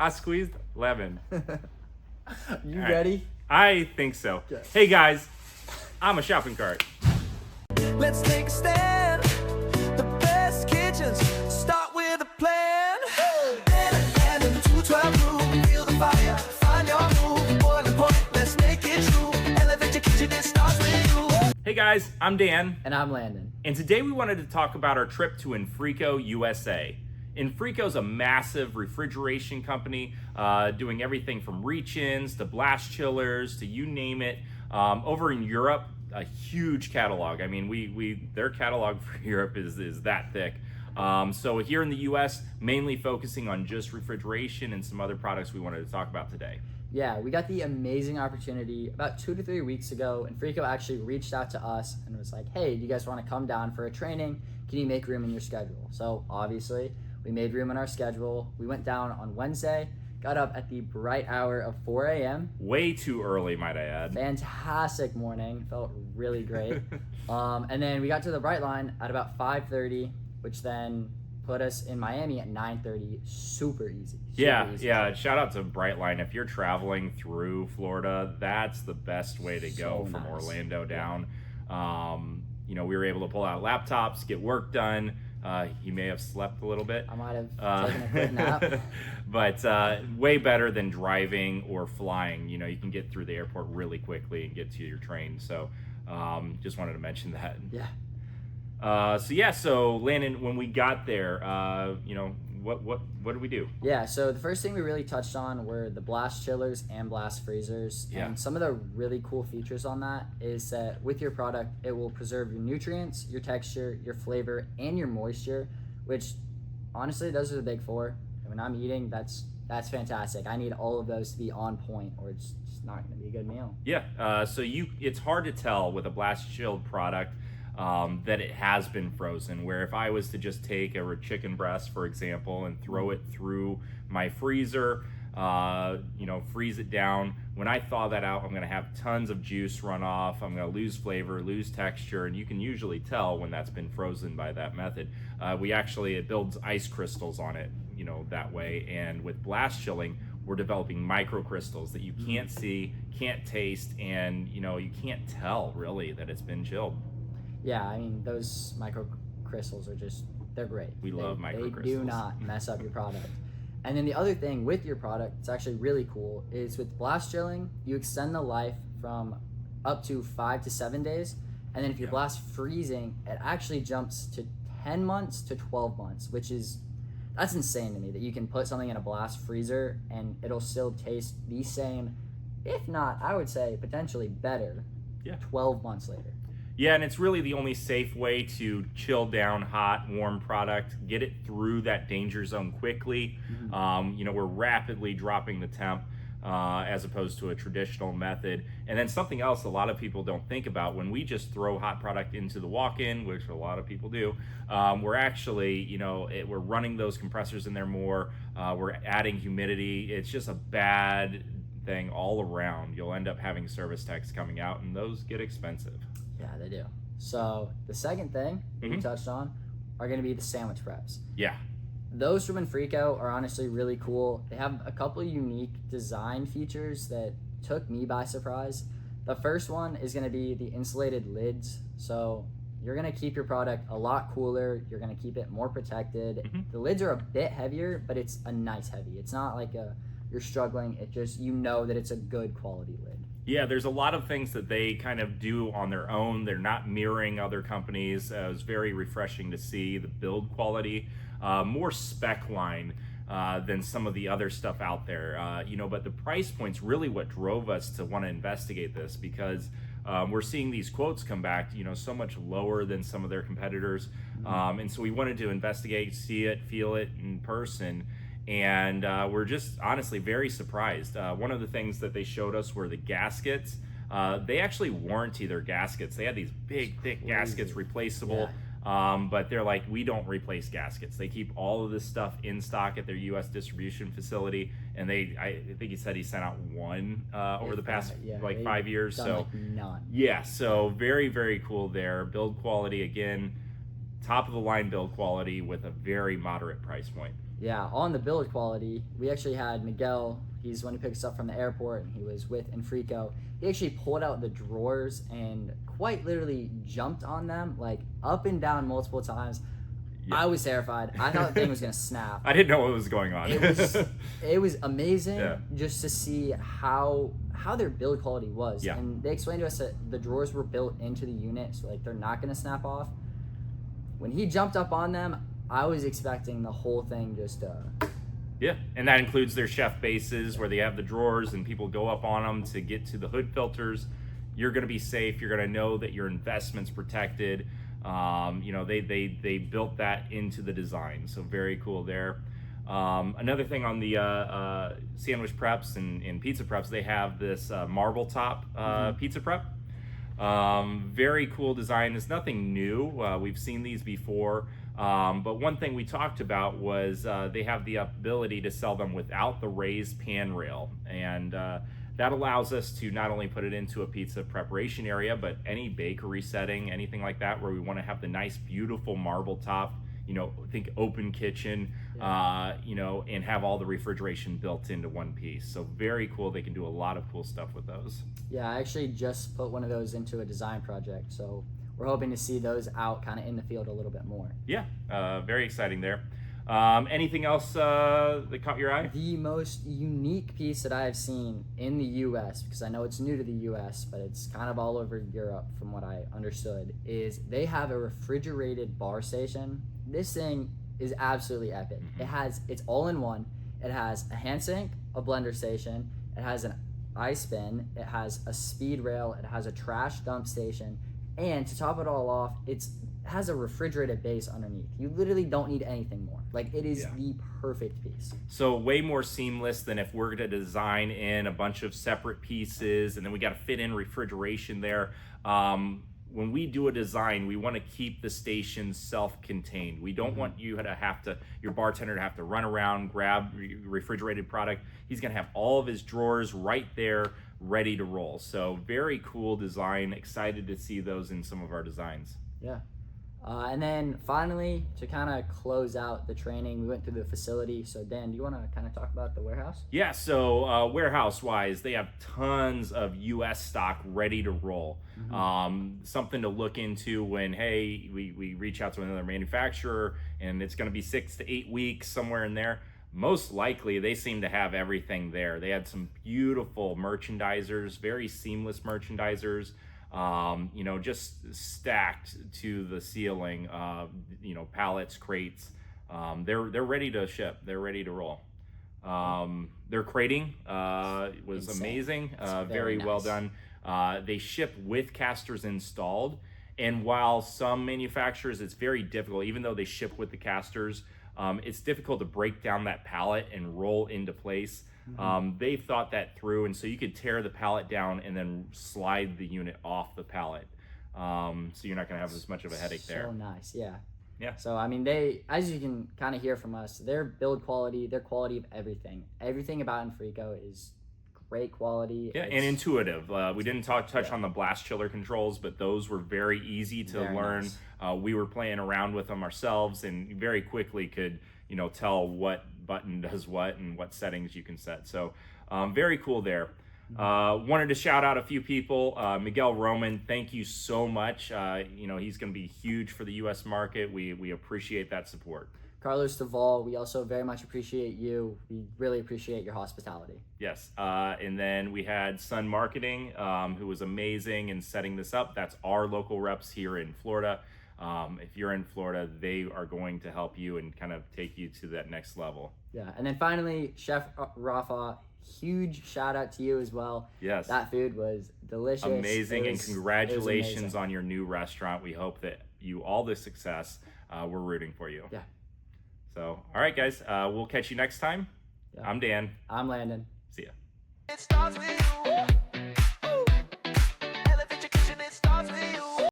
I squeezed lemon. You All right. ready? I think so. Okay. Hey guys, I'm a shopping cart. Let's take a stand. The best kitchens start with a plan. And in the 212 room, feel the fire. Find your move, boiling point. Let's make it true. Elevate your kitchen, it starts with you. Hey guys, I'm Dan, And I'm Landon. and today we wanted to talk about our trip to Infrico, USA. Infrico is a massive refrigeration company doing everything from reach-ins to blast chillers to you name it. Over in Europe, a huge catalog. I mean, their catalog for Europe is that thick. So here in the US, mainly focusing on just refrigeration and some other products we wanted to talk about today. Yeah, we got the amazing opportunity about 2 to 3 weeks ago, and Frico actually reached out to us and was like, hey, do you guys want to come down for a training? Can you make room in your schedule? So obviously, we made room in our schedule. We went down on Wednesday, got up at the bright hour of 4 a.m. Way too early, might I add. Fantastic morning, felt really great. And then we got to the bright line at about 5:30, which then put us in Miami at 9:30. Super easy. Yeah. Shout out to Brightline. If you're traveling through Florida, that's the best way to go So from nice. Orlando down. We were able to pull out laptops, get work done. You may have slept a little bit. I might have taken a quick nap. But way better than driving or flying. You can get through the airport really quickly and get to your train. So just wanted to mention that. Yeah. So Landon, when we got there, what did we do? Yeah, so the first thing we really touched on were the blast chillers and blast freezers. Yeah. And some of the really cool features on that is that with your product, it will preserve your nutrients, your texture, your flavor, and your moisture, which honestly, those are the big four. And when I'm eating, that's fantastic. I need all of those to be on point or it's just not going to be a good meal. Yeah, it's hard to tell with a blast chilled product that it has been frozen, where if I was to just take a chicken breast, for example, and throw it through my freezer, freeze it down, when I thaw that out, I'm going to have tons of juice run off, I'm going to lose flavor, lose texture, and you can usually tell when that's been frozen by that method. It builds ice crystals on it, that way, and with blast chilling, we're developing microcrystals that you can't see, can't taste, and you can't tell really that it's been chilled. Yeah, I mean, those microcrystals are they're great. We love microcrystals. They do not mess up your product. And then the other thing with your product, it's actually really cool, is with blast chilling, you extend the life from up to 5 to 7 days. And then if you're blast freezing, it actually jumps to 10 months to 12 months, that's insane to me that you can put something in a blast freezer and it'll still taste the same, if not, I would say potentially better, 12 months later. Yeah, and it's really the only safe way to chill down hot, warm product, get it through that danger zone quickly. We're rapidly dropping the temp as opposed to a traditional method. And then something else a lot of people don't think about, when we just throw hot product into the walk-in, which a lot of people do, we're actually, we're running those compressors in there more. We're adding humidity. It's just a bad thing all around. You'll end up having service techs coming out, and those get expensive. Yeah, they do. So the second thing we touched on are going to be the sandwich preps. Yeah. Those from Infrico are honestly really cool. They have a couple unique design features that took me by surprise. The first one is going to be the insulated lids. So you're going to keep your product a lot cooler. You're going to keep it more protected. The lids are a bit heavier, but it's a nice heavy. It's not like you're struggling. It just, that it's a good quality lid. Yeah, there's a lot of things that they kind of do on their own. They're not mirroring other companies. It was very refreshing to see the build quality, more spec line than some of the other stuff out there. But the price point's really what drove us to want to investigate this, because we're seeing these quotes come back, so much lower than some of their competitors. And so we wanted to investigate, see it, feel it in person. And we're just honestly very surprised. One of the things that they showed us were the gaskets. They actually warranty their gaskets. They had these big, thick gaskets, replaceable. But they're like, we don't replace gaskets. They keep all of this stuff in stock at their U.S. distribution facility. And I think he said he sent out one over the past 5 years. So none. Yeah, so very, very cool there. Build quality, again, top of the line build quality with a very moderate price point. Yeah, on the build quality, we actually had Miguel. He's the one who picked us up from the airport, and he was with Infrico. He actually pulled out the drawers and quite literally jumped on them, like up and down multiple times. Yeah. I was terrified. I thought the thing was gonna snap. I didn't know what was going on. It was amazing Yeah. just to see how their build quality was. Yeah. And they explained to us that the drawers were built into the unit, so like they're not gonna snap off. When he jumped up on them, I was expecting the whole thing just Yeah, and that includes their chef bases where they have the drawers and people go up on them to get to the hood filters. You're going to be safe. You're going to know that your investment's protected. You know, they built that into the design, so very cool there. Another thing on the sandwich preps and pizza preps, they have this marble top pizza prep. Very cool design. It's nothing new. We've seen these before. But one thing we talked about was they have the ability to sell them without the raised pan rail. And that allows us to not only put it into a pizza preparation area, but any bakery setting, anything like that, where we want to have the nice, beautiful marble top, you know, think open kitchen, you know, and have all the refrigeration built into one piece. So very cool. They can do a lot of cool stuff with those. Yeah, I actually just put one of those into a design project, so we're hoping to see those out kind of in the field a little bit more. Yeah, very exciting there. Anything else that caught your eye? The most unique piece that I have seen in the U.S., because I know it's new to the U.S., but it's kind of all over Europe from what I understood, is they have a refrigerated bar station. This thing is absolutely epic. It's all in one. It has a hand sink, a blender station, it has an ice bin, it has a speed rail, it has a trash dump station, and to top it all off, it has a refrigerated base underneath. You literally don't need anything more. Like, it is the perfect piece. So way more seamless than if we're to design in a bunch of separate pieces and then we got to fit in refrigeration there. When we do a design, we want to keep the station self-contained. We don't want you to have to, your bartender to have to run around, grab refrigerated product. He's going to have all of his drawers right there, ready to roll. So very cool design. Excited to see those in some of our designs. Yeah. And then finally, to kind of close out the training, we went through the facility. So Dan, do you want to kind of talk about the warehouse? Yeah, so warehouse-wise, they have tons of U.S. stock ready to roll. Something to look into when, hey, we reach out to another manufacturer and it's going to be 6 to 8 weeks, somewhere in there. Most likely, they seem to have everything there. They had some beautiful merchandisers, very seamless merchandisers. You know, just stacked to the ceiling, you know, pallets, crates. They're ready to ship. They're ready to roll. Their crating was Insane. amazing. It's Very nice. well done. They ship with casters installed. And while some manufacturers, it's very difficult, even though they ship with the casters, it's difficult to break down that pallet and roll into place. They've thought that through, and so you could tear the pallet down and then slide the unit off the pallet. So you're not going to have as much of a headache there. So nice, yeah. Yeah. So, I mean, as you can kind of hear from us, their build quality, their quality of everything about Infrico is great quality. Yeah, and intuitive. We didn't touch on the blast chiller controls, but those were very easy to Very learn. nice. We were playing around with them ourselves and very quickly could, you know, tell what button does what and what settings you can set. So very cool there. Wanted to shout out a few people. Miguel Roman, thank you so much. You know, he's going to be huge for the U.S. market. We appreciate that support. Carlos Duvall, we also very much appreciate you. We really appreciate your hospitality. Yes, and then we had Sun Marketing, who was amazing in setting this up. That's our local reps here in Florida. If you're in Florida, they are going to help you and kind of take you to that next level. Yeah, and then finally, Chef Rafa, huge shout out to you as well. Yes. That food was delicious. Amazing, and It was congratulations amazing. on your new restaurant. We hope that you all the success. We're rooting for you. Yeah. So, all right, guys, we'll catch you next time. Yeah. I'm Dan. I'm Landon. See ya. It starts with you.